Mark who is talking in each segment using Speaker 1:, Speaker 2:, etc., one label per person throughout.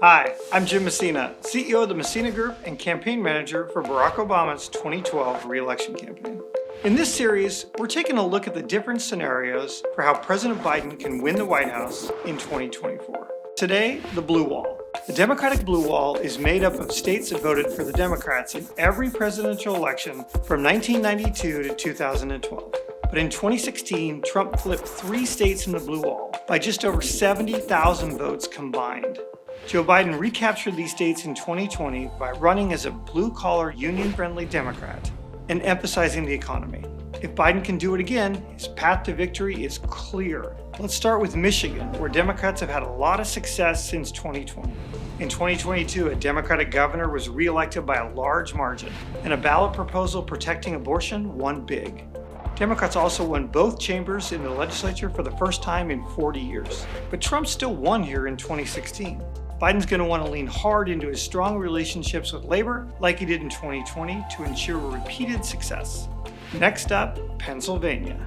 Speaker 1: Hi, I'm Jim Messina, CEO of the Messina Group and campaign manager for Barack Obama's 2012 re-election campaign. In this series, we're taking a look at the different scenarios for how President Biden can win the White House in 2024. Today, the blue wall. The Democratic blue wall is made up of states that voted for the Democrats in every presidential election from 1992 to 2012. But in 2016, Trump flipped 3 states in the blue wall by just over 70,000 votes combined. Joe Biden recaptured these states in 2020 by running as a blue-collar, union-friendly Democrat and emphasizing the economy. If Biden can do it again, his path to victory is clear. Let's start with Michigan, where Democrats have had a lot of success since 2020. In 2022, a Democratic governor was re-elected by a large margin, and a ballot proposal protecting abortion won big. Democrats also won both chambers in the legislature for the first time in 40 years. But Trump still won here in 2016. Biden's going to want to lean hard into his strong relationships with labor, like he did in 2020, to ensure repeated success. Next up, Pennsylvania.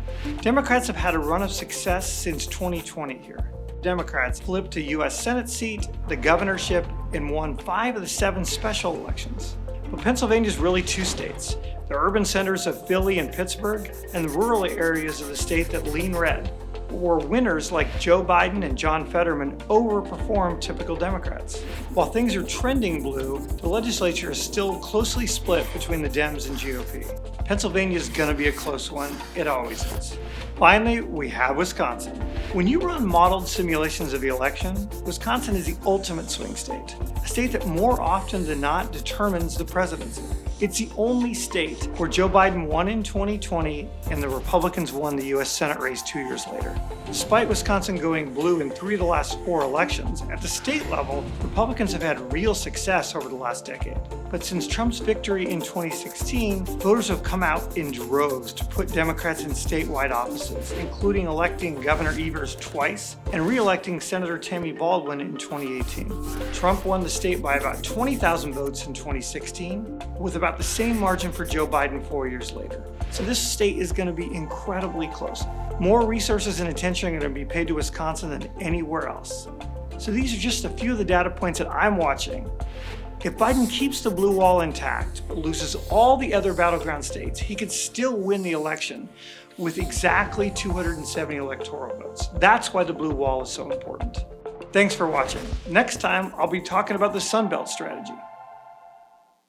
Speaker 1: Democrats have had a run of success since 2020 here. Democrats flipped a U.S. Senate seat, the governorship, and won 5 of the 7 special elections. But Pennsylvania is really 2 states, the urban centers of Philly and Pittsburgh, and the rural areas of the state that lean red, where winners like Joe Biden and John Fetterman overperform typical Democrats. While things are trending blue, the legislature is still closely split between the Dems and GOP. Pennsylvania is going to be a close one. It always is. Finally, we have Wisconsin. When you run modeled simulations of the election, Wisconsin is the ultimate swing state, a state that more often than not determines the presidency. It's the only state where Joe Biden won in 2020 and the Republicans won the U.S. Senate race 2 years later. Despite Wisconsin going blue in 3 of the last 4 elections, at the state level, Republicans have had real success over the last decade. But since Trump's victory in 2016, voters have come out in droves to put Democrats in statewide offices, including electing Governor Evers twice and re-electing Senator Tammy Baldwin in 2018. Trump won the state by about 20,000 votes in 2016, with about the same margin for Joe Biden 4 years later. So this state is going to be incredibly close. More resources and attention are going to be paid to Wisconsin than anywhere else. So these are just a few of the data points that I'm watching. If Biden keeps the blue wall intact but loses all the other battleground states, he could still win the election with exactly 270 electoral votes. That's why the blue wall is so important. Thanks for watching. Next time, I'll be talking about the Sun Belt strategy.